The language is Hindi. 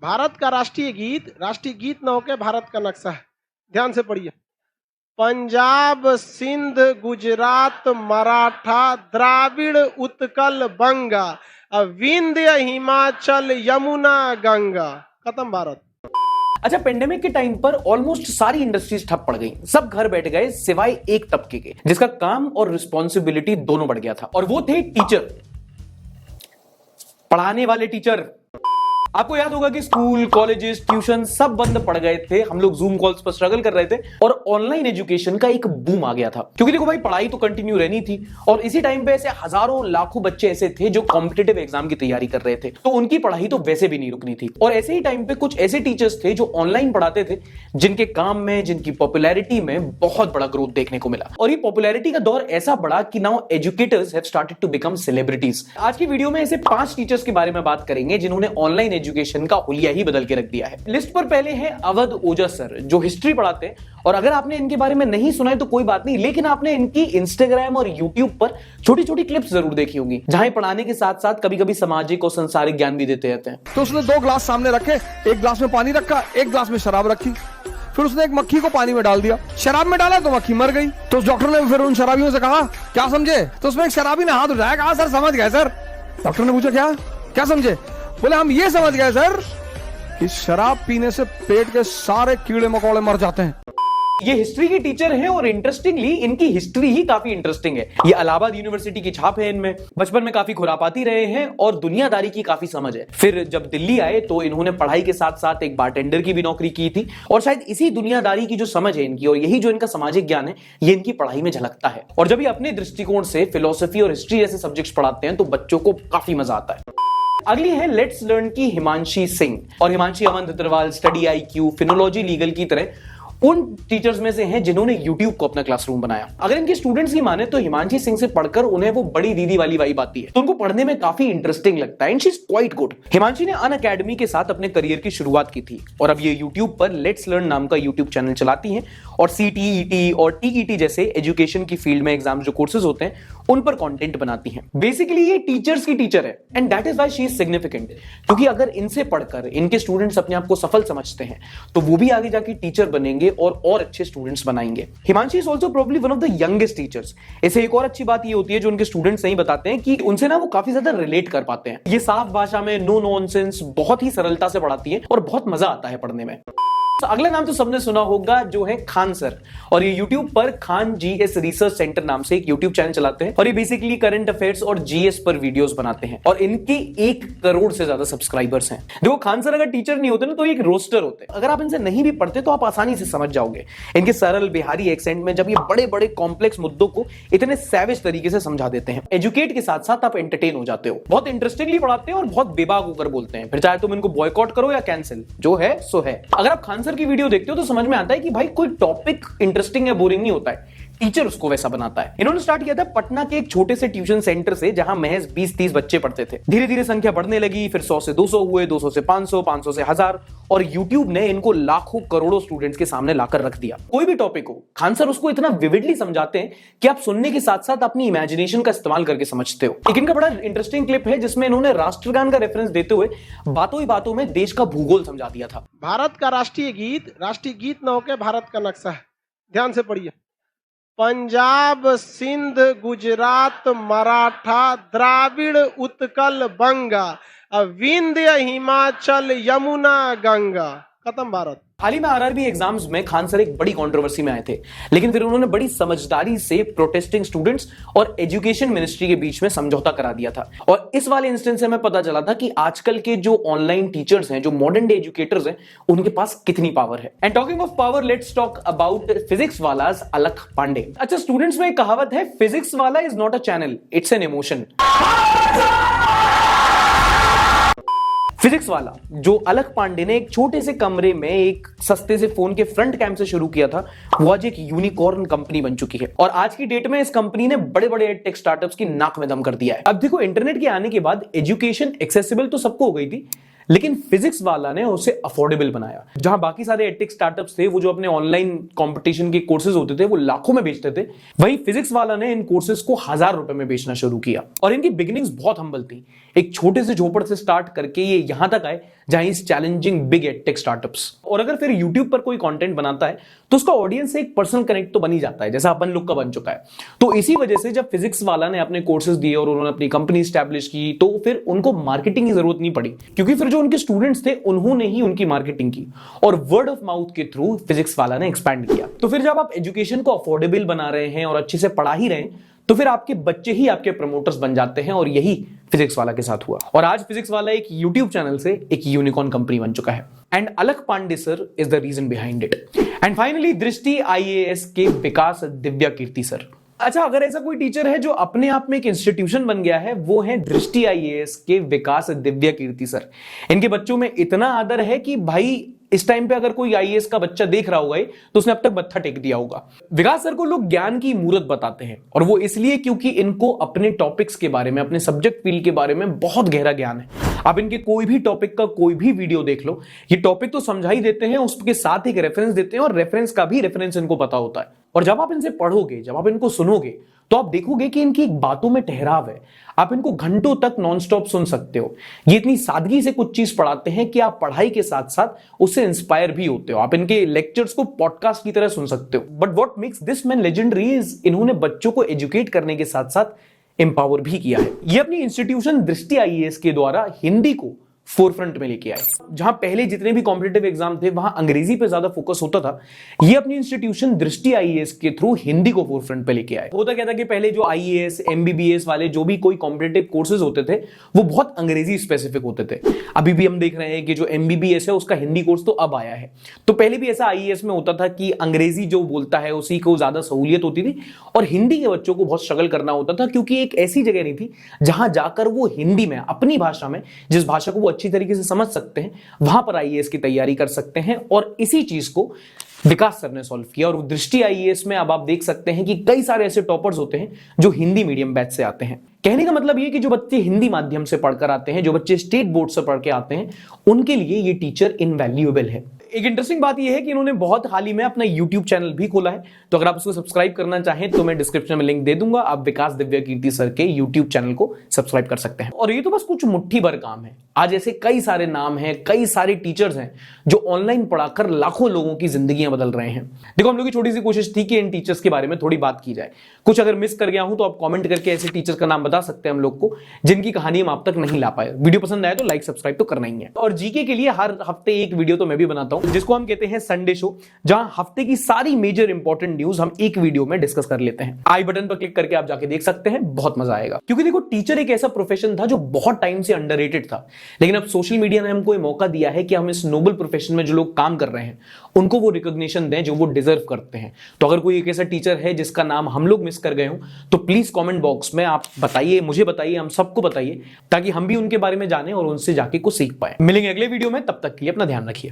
भारत का राष्ट्रीय गीत न होके भारत का नक्शा है। ध्यान से पढ़िए। पंजाब, सिंध, गुजरात, मराठा, द्राविड़, उत्कल, बंगा, विंध्य, हिमाचल, यमुना, गंगा। खत्म भारत। अच्छा, पेंडेमिक के टाइम पर ऑलमोस्ट सारी इंडस्ट्रीज ठप पड़ गई, सब घर बैठ गए सिवाय एक तबके के जिसका काम और रिस्पॉन्सिबिलिटी दोनों बढ़ गया था, और वो थे टीचर, पढ़ाने वाले टीचर। आपको याद होगा कि स्कूल, कॉलेजेस, ट्यूशन सब बंद पड़ गए थे, हम लोग जूम कॉल्स पर स्ट्रगल कर रहे थे और ऑनलाइन एजुकेशन का एक बूम आ गया था। क्योंकि देखो भाई, पढ़ाई तो कंटिन्यू रहनी थी और इसी टाइम पे ऐसे हजारों लाखों बच्चे ऐसे थे जो कॉम्पिटिटिव एग्जाम की तैयारी कर रहे थे, तो उनकी पढ़ाई तो वैसे भी नहीं रुकनी थी। और ऐसे ही टाइम पे कुछ ऐसे टीचर्स थे जो ऑनलाइन पढ़ाते थे, जिनके काम में, जिनकी पॉपुलैरिटी में बहुत बड़ा ग्रोथ देखने को मिला। और ये पॉपुलैरिटी का दौर ऐसा बढ़ा कि now educators have started to become celebrities. आज की वीडियो में ऐसे 5 टीचर्स के बारे में बात करेंगे जिन्होंने ऑनलाइन एजुकेशन का हुलिया ही बदल के रख दिया है। लिस्ट पर पहले है अवध ओझा सर, जो हिस्ट्री पढ़ाते हैं। और अगर आपने इनके बारे में नहीं सुना है तो कोई बात नहीं, लेकिन आपने इनकी इंस्टाग्राम और यूट्यूब पर छोटी छोटी क्लिप्स जरूर देखी होंगी, जहां पढ़ाने के साथ साथ कभी कभी सामाजिक और सांसारिक ज्ञान भी देते रहते हैं। तो उसने 2 ग्लास सामने रखे, एक ग्लास में पानी रखा, एक ग्लास में शराब रखी। फिर उसने एक मक्खी को पानी में डाल दिया, शराब में डाला तो मक्खी मर गई। तो उस डॉक्टर ने फिर उन शराबियों से कहा, क्या समझे? तो उसमें एक शराबी ने हाथ उठाया, कहा सर समझ गए सर। डॉक्टर ने पूछा क्या क्या समझे? बोले हम ये समझ गए सर कि शराब पीने से पेट के सारे कीड़े मकोड़े मर जाते हैं। ये हिस्ट्री के टीचर हैं और इंटरेस्टिंगली इनकी हिस्ट्री ही काफी इंटरेस्टिंग है। ये इलाहाबाद यूनिवर्सिटी की छाप है इनमें, बचपन में काफी खुरापाती रहे हैं और दुनियादारी की काफी समझ है। फिर जब दिल्ली आए तो इन्होंने पढ़ाई के साथ साथ एक बारटेंडर की भी नौकरी की थी, और शायद इसी दुनियादारी की जो समझ है इनकी और यही जो इनका सामाजिक ज्ञान है, ये इनकी पढ़ाई में झलकता है। और जब ये अपने दृष्टिकोण से फिलोसफी और हिस्ट्री जैसे सब्जेक्ट्स पढ़ाते हैं तो बच्चों को काफी मजा आता है। अगली है लेट्स लर्न की हिमांशी सिंह। और Himanshi Aman Agarwal, study IQ, Finology, legal की तरह उन टीचर्स में से हैं जिन्होंने YouTube को अपना क्लासरूम बनाया। अगर इनके स्टूडेंट्स की माने तो हिमांशी सिंह से पढ़कर उन्हें वो बड़ी दीदी वाली वाइब आती है, तो उनको पढ़ने में काफी इंटरेस्टिंग लगता है। And she is quite good. Himanshi ने अन अकेडमी के साथ अपने करियर की शुरुआत की थी और अब ये YouTube पर लेट्स लर्न नाम का YouTube चैनल चलाती हैं और CTET और TET जैसे एजुकेशन की फील्ड में एग्जाम्स जो कोर्सेज होते हैं उन पर कंटेंट बनाती हैं। बेसिकली ये टीचर्स की टीचर है and that is why she is significant. क्योंकि अगर इनसे पढ़कर इनके स्टूडेंट्स अपने आप को सफल समझते हैं तो वो भी आगे जाके टीचर बनेंगे और अच्छे स्टूडेंट्स बनाएंगे। Himanshi is also probably one of the youngest teachers. इसे एक और अच्छी बात ये होती है जो उनके स्टूडेंट्स नहीं बताते हैं कि उनसे ना वो काफी ज्यादा रिलेट कर पाते हैं। ये साफ भाषा में, नो नॉनसेंस, बहुत ही सरलता से पढ़ाती है और बहुत मजा आता है पढ़ने में। तो अगला नाम तो सबने सुना होगा, जो है खान सर। और ये YouTube पर खान GS रिसर्च सेंटर नाम से एक YouTube चैनल चलाते हैं और ये बेसिकली करंट अफेयर्स और GS पर वीडियोस बनाते हैं और इनके 1 करोड़ से ज्यादा सब्सक्राइबर्स हैं। देखो, खान सर अगर टीचर नहीं होते ना तो एक रोस्टर होते। अगर आप इनसे नहीं भी पढ़ते तो आप आसानी से समझ जाओगे इनके सरल बिहारी एक्सेंट में, जब ये बड़े बड़े कॉम्प्लेक्स मुद्दों को इतने सैविज तरीके से समझा देते हैं। एजुकेट के साथ साथ आप एंटरटेन हो जाते हो। बहुत इंटरेस्टिंगली पढ़ाते हैं और बहुत बेबाक होकर बोलते हैं, फिर चाहे तुम इनको बॉयकॉट करो या कैंसिल, जो है सो है। अगर आप खान सर की वीडियो देखते हो तो समझ में आता है कि भाई कोई टॉपिक इंटरेस्टिंग या बोरिंग नहीं होता है, टीचर उसको वैसा बनाता है। इन्होंने स्टार्ट किया था पटना के एक छोटे से ट्यूशन सेंटर से, जहां महज 20-30 बच्चे पढ़ते थे। धीरे धीरे संख्या बढ़ने लगी, फिर 100 से 200 हुए, 200 से 500, 500 से 1000 और YouTube ने इनको लाखों करोड़ों स्टूडेंट्स के सामने लाकर रख दिया। कोई भी टॉपिक हो, खान सर उसको इतना विविडली समझाते हैं कि आप सुनने के साथ साथ अपनी इमेजिनेशन का इस्तेमाल करके समझते हो। एक इनका बड़ा इंटरेस्टिंग क्लिप है जिसमें इन्होंने राष्ट्रगान का रेफरेंस देते हुए बातों ही बातों में देश का भूगोल समझा दिया था। भारत का राष्ट्रीय गीत न होके भारत का नक्शा है। ध्यान से पढ़िए। पंजाब, सिंध, गुजरात, मराठा, द्राविड़, उत्कल, बंगा, विंध्य, हिमाचल, यमुना, गंगा। खत्म भारत। हाल ही में RRB एग्जाम्स में खान सर एक बड़ी कंट्रोवर्सी में आए थे, लेकिन फिर उन्होंने बड़ी समझदारी से प्रोटेस्टिंग स्टूडेंट्स और एजुकेशन मिनिस्ट्री के बीच में समझौता करा दिया था। और इस वाले इंस्टेंस से हमें पता चला था कि आजकल के जो ऑनलाइन टीचर्स हैं, जो मॉडर्न डे एजुकेटर्स हैं, उनके पास कितनी पावर है। And talking of power, let's talk about Physics Wallah's Alakh Pandey. अच्छा, स्टूडेंट्स में एक कहावत है, फिजिक्स वाला is not a channel, it's an emotion. Physics वाला जो अलख पांडे ने एक छोटे से कमरे में एक सस्ते से फोन के फ्रंट कैम से शुरू किया था, वो आज एक यूनिकॉर्न कंपनी बन चुकी है और आज की डेट में इस कंपनी ने बड़े बड़े टेक स्टार्टअप्स की नाक में दम कर दिया है। अब देखो, इंटरनेट के आने के बाद एजुकेशन एक्सेसिबल तो सबको हो गई थी, लेकिन फिजिक्स वाला ने उसे अफोर्डेबल बनाया। जहां बाकी सारे एडटेक स्टार्टअप्स थे वो जो अपने ऑनलाइन कंपटीशन के कोर्सेज होते थे वो लाखों में बेचते थे, वहीं फिजिक्स वाला ने इन कोर्सेज को 1000 रुपए में बेचना शुरू किया। और इनकी बिगिनिंग्स बहुत हम्बल थी। एक छोटे से झोपड़ से स्टार्ट करके ये यहां तक आए जहां is challenging big edtech startups. और अगर फिर यूट्यूब पर कोई कंटेंट बनाता है तो उसका ऑडियंस से एक पर्सनल कनेक्ट तो बन ही जाता है, जैसा अपन लोग का बन चुका है। तो इसी वजह से जब फिजिक्स वाला ने अपने कोर्सेज दिए और उन्होंने अपनी कंपनी स्टैब्लिश की, तो फिर उनको मार्केटिंग की जरूरत नहीं पड़ी, क्योंकि फिर जो उनके स्टूडेंट्स थे उन्होंने ही उनकी मार्केटिंग की और वर्ड ऑफ माउथ के थ्रू फिजिक्स वाला ने एक्सपैंड किया। तो फिर जब आप एजुकेशन को अफोर्डेबल बना रहे हैं और अच्छे से पढ़ा ही रहे हैं, तो फिर आपके बच्चे ही आपके प्रमोटर्स बन जाते हैं, और यही फिजिक्स वाला के साथ हुआ। और आज फिजिक्स वाला एक यूट्यूब चैनल से एक यूनिकॉर्न कंपनी बन चुका है, and Alakh Pandey sir is the reason behind it. And finally Drishti IAS के विकास दिव्या कीर्ति सर। अच्छा, अगर ऐसा कोई टीचर है जो अपने आप में एक इंस्टीट्यूशन बन गया है, वो है दृष्टि आईएएस के विकास दिव्या कीर्ति सर। इनके बच्चों में इतना आदर है कि भाई इस टाइम पे अगर कोई आईएएस का बच्चा देख रहा होगा तो उसने अब तक मत्था टेक दिया होगा। विकास सर को लोग ज्ञान की मूर्त बताते हैं, और वो इसलिए क्योंकि इनको अपने टॉपिक्स के बारे में, अपने सब्जेक्ट फील्ड के बारे में बहुत गहरा ज्ञान है। आप इनके कोई भी टॉपिक का कोई भी वीडियो देख लो, ये टॉपिक तो समझा ही देते हैं, उसके साथ एक रेफरेंस देते हैं, और रेफरेंस का भी रेफरेंस इनको पता होता है। और जब आप इनसे पढ़ोगे, जब आप इनको सुनोगे, तो आप देखोगे कि इनकी बातों में ठहराव है। आप इनको घंटों तक नॉनस्टॉप सुन सकते हो। ये इतनी सादगी से कुछ चीज पढ़ाते हैं कि आप पढ़ाई के साथ साथ उससे इंस्पायर भी होते हो। आप इनके लेक्चर्स को पॉडकास्ट की तरह सुन सकते हो। But what makes this man legendary is इन्होंने बच्चों को एजुकेट करने के साथ साथ एम्पावर भी किया है। ये अपनी इंस्टीट्यूशन दृष्टि आईएएस के द्वारा हिंदी को फोरफ्रंट में लेके आए। जहां पहले जितने भी कॉम्पिटिटिव एग्जाम थे वहां अंग्रेजी पे ज्यादा फोकस होता था, ये अपनी इंस्टीट्यूशन दृष्टि आईएएस के थ्रू हिंदी को फोरफ्रंट पे लेके आए। होता क्या था कि पहले जो आईएएस, एमबीबीएस वाले जो भी कोई कॉम्पिटिटिव कोर्सेज होते थे वो बहुत अंग्रेजी स्पेसिफिक होते थे। अभी भी हम देख रहे हैं कि जो एमबीबीएस है उसका हिंदी कोर्स तो अब आया है। तो पहले भी ऐसा आईएएस में होता था कि अंग्रेजी जो बोलता है उसी को ज्यादा सहूलियत होती थी, और हिंदी के बच्चों को बहुत स्ट्रगल करना होता था, क्योंकि एक ऐसी जगह नहीं थी जहां जाकर वो हिंदी में, अपनी भाषा में, जिस भाषा को वो अच्छी तरीके से समझ सकते हैं, वहां पर आईएएस की तैयारी कर सकते हैं। और इसी चीज को विकास सर ने सॉल्व किया। और दृष्टि आईएएस में अब आप देख सकते हैं कि कई सारे ऐसे टॉपर्स होते हैं जो हिंदी मीडियम बैच से आते हैं। कहने का मतलब ये कि जो बच्चे हिंदी माध्यम से पढ़कर आते हैं, जो बच्चे स्टेट बोर्ड से पढ़ के आते हैं, उनके लिए ये टीचर इनवैल्यूएबल है। एक इंटरेस्टिंग बात यह है कि इन्होंने बहुत हाल ही में अपना यूट्यूब चैनल भी खोला है, तो अगर आप उसको सब्सक्राइब करना चाहें तो मैं डिस्क्रिप्शन में लिंक दे दूंगा। आप विकास दिव्या कीर्ति सर के यूट्यूब चैनल को सब्सक्राइब कर सकते हैं। और ये तो बस कुछ मुट्ठी भर काम है। आज ऐसे कई सारे नाम हैं, कई सारे टीचर्स हैं जो ऑनलाइन पढ़ाकर लाखों लोगों की जिंदगियां बदल रहे हैं। देखो, हम लोग की छोटी सी कोशिश थी कि इन टीचर्स के बारे में थोड़ी बात की जाए। कुछ अगर मिस कर गया हूं तो आप कमेंट करके ऐसे टीचर्स का नाम बता सकते हैं हम लोग को, जिनकी कहानी हम आप तक नहीं ला पाए। वीडियो पसंद आए तो लाइक सब्सक्राइब तो करना ही है। और जीके के लिए हर हफ्ते एक वीडियो तो मैं भी बनाता हूं, जिसको हम कहते हैं संडे शो, जहां हफ्ते की सारी मेजर इंपॉर्टेंट न्यूज हम एक वीडियो में डिस्कस कर लेते हैं। आई बटन पर क्लिक करके आप जाके देख सकते हैं, बहुत मजा आएगा। क्योंकि देखो, टीचर एक ऐसा प्रोफेशन था जो बहुत टाइम से अंडररेटेड था, लेकिन अब सोशल मीडिया ने हमको ये मौका दिया है कि हम इस नोबल प्रोफेशन में जो लोग काम कर रहे हैं उनको वो रिकॉग्निशन दें जो वो डिजर्व करते हैं। तो अगर कोई एक ऐसा टीचर है जिसका नाम हम लोग मिस कर गए हो, तो प्लीज कमेंट बॉक्स में आप बताइए, मुझे बताइए, हम सबको बताइए, ताकि हम भी उनके बारे में जाने और उनसे जाके कुछ सीख पाए। मिलेंगे अगले वीडियो में, तब तक के लिए अपना ध्यान रखिए।